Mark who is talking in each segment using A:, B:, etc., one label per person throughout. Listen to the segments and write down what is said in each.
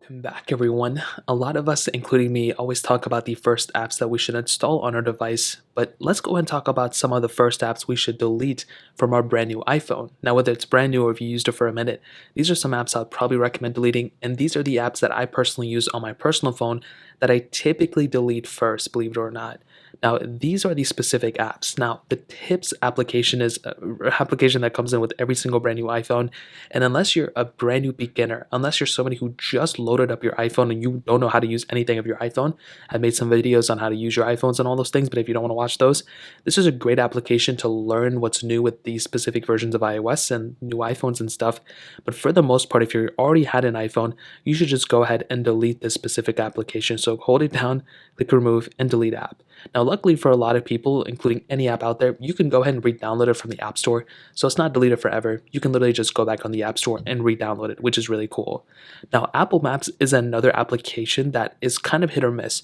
A: Welcome back, everyone. A lot of us, including me, always talk about the first apps that we should install on our device, but let's go and talk about some of the first apps we should delete from our brand new iPhone. Now, whether it's brand new or if you used it for a minute, these are some apps I'd probably recommend deleting, and these are the apps that I personally use on my personal phone that I typically delete first, believe it or not. Now, these are the specific apps. Now, the Tips application is an application that comes in with every single brand new iPhone. And unless you're a brand new beginner, unless you're somebody who just loaded up your iPhone and you don't know how to use anything of your iPhone, I've made some videos on how to use your iPhones and all those things, but if you don't want to watch those, this is a great application to learn what's new with these specific versions of iOS and new iPhones and stuff. But for the most part, if you already had an iPhone, you should just go ahead and delete this specific application. So hold it down, click remove, and delete app. Now, luckily for a lot of people, including any app out there, you can go ahead and re-download it from the App Store. So it's not deleted forever. You can literally just go back on the App Store and re-download it, which is really cool. Now, Apple Maps is another application that is kind of hit or miss.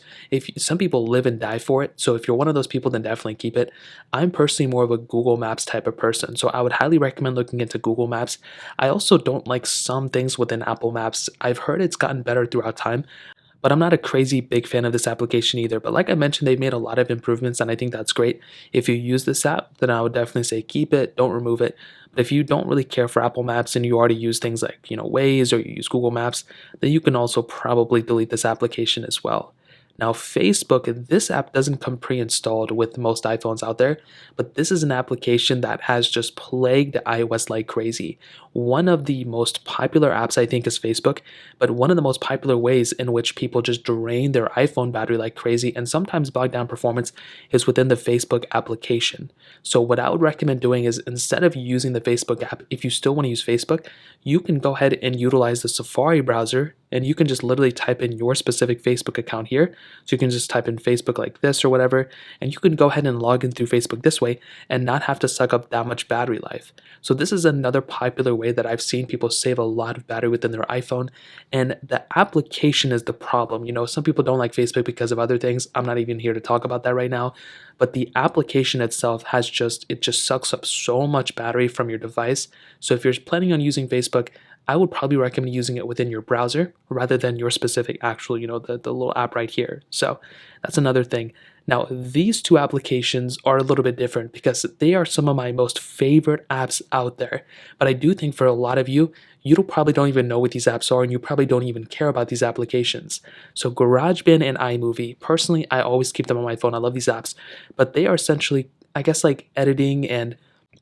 A: Some people live and die for it, so if you're one of those people, then definitely keep it. I'm personally more of a Google Maps type of person, so I would highly recommend looking into Google Maps. I also don't like some things within Apple Maps. I've heard it's gotten better throughout time, but I'm not a crazy big fan of this application either. But like I mentioned, they've made a lot of improvements, and I think that's great. If you use this app, then I would definitely say keep it, don't remove it. But if you don't really care for Apple Maps and you already use things like, Waze, or you use Google Maps, then you can also probably delete this application as well. Now, Facebook, this app doesn't come pre-installed with most iPhones out there, but this is an application that has just plagued iOS like crazy. One of the most popular apps, I think, is Facebook, but one of the most popular ways in which people just drain their iPhone battery like crazy and sometimes bog down performance is within the Facebook application. So what I would recommend doing is, instead of using the Facebook app, if you still want to use Facebook, you can go ahead and utilize the Safari browser, and you can just literally type in your specific Facebook account here. So you can just type in Facebook like this or whatever, and you can go ahead and log in through Facebook this way and not have to suck up that much battery life. So this is another popular way that I've seen people save a lot of battery within their iPhone, and the application is the problem. Some people don't like Facebook because of other things. I'm not even here to talk about that right now, but the application itself it just sucks up so much battery from your device. So if you're planning on using Facebook, I would probably recommend using it within your browser rather than your specific actual, the little app right here. So that's another thing. Now, these two applications are a little bit different because they are some of my most favorite apps out there. But I do think for a lot of you, probably don't even know what these apps are, and you probably don't even care about these applications. So GarageBand and iMovie, personally, I always keep them on my phone. I love these apps, but they are essentially, I guess, like editing and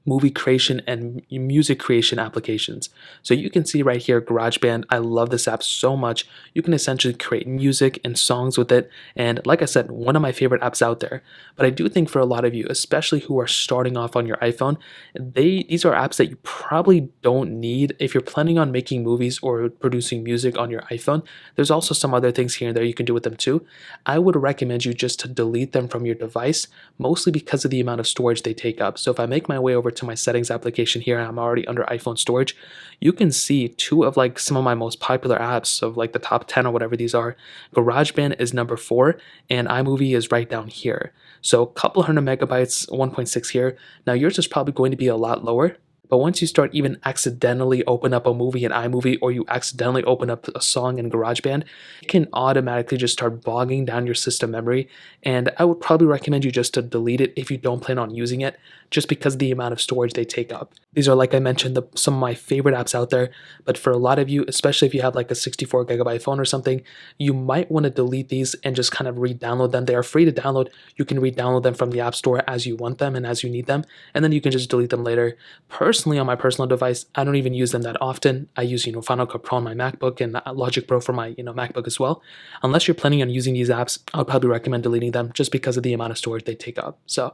A: movie creation and music creation applications. So you can see right here, GarageBand, I love this app so much. You can essentially create music and songs with it. And like I said, one of my favorite apps out there. But I do think for a lot of you, especially who are starting off on your iPhone, these are apps that you probably don't need if you're planning on making movies or producing music on your iPhone. There's also some other things here and there you can do with them too. I would recommend you just to delete them from your device, mostly because of the amount of storage they take up. So if I make my way over to my settings application here, and I'm already under iPhone storage, you can see two of some of my most popular apps of the top 10 or whatever these are. GarageBand is number 4, and iMovie is right down here. So a couple hundred megabytes, 1.6 here. Now yours is probably going to be a lot lower. But once you start even accidentally open up a movie in iMovie, or you accidentally open up a song in GarageBand, it can automatically just start bogging down your system memory. And I would probably recommend you just to delete it if you don't plan on using it, just because of the amount of storage they take up. These are, like I mentioned, some of my favorite apps out there. But for a lot of you, especially if you have like a 64 gigabyte phone or something, you might want to delete these and just kind of re-download them. They are free to download. You can re-download them from the App Store as you want them and as you need them, and then you can just delete them later. Personally, on my personal device, I don't even use them that often. I use, Final Cut Pro on my MacBook and Logic Pro for my, MacBook as well. Unless you're planning on using these apps, I would probably recommend deleting them just because of the amount of storage they take up. So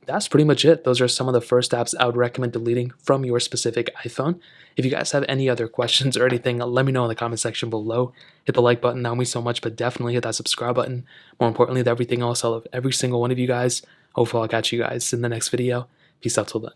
A: that's pretty much it. Those are some of the first apps I would recommend deleting from your specific iPhone. If you guys have any other questions or anything, let me know in the comment section below. Hit the like button, that would mean so much, but definitely hit that subscribe button. More importantly than everything else, I love every single one of you guys. Hopefully I'll catch you guys in the next video. Peace out till then.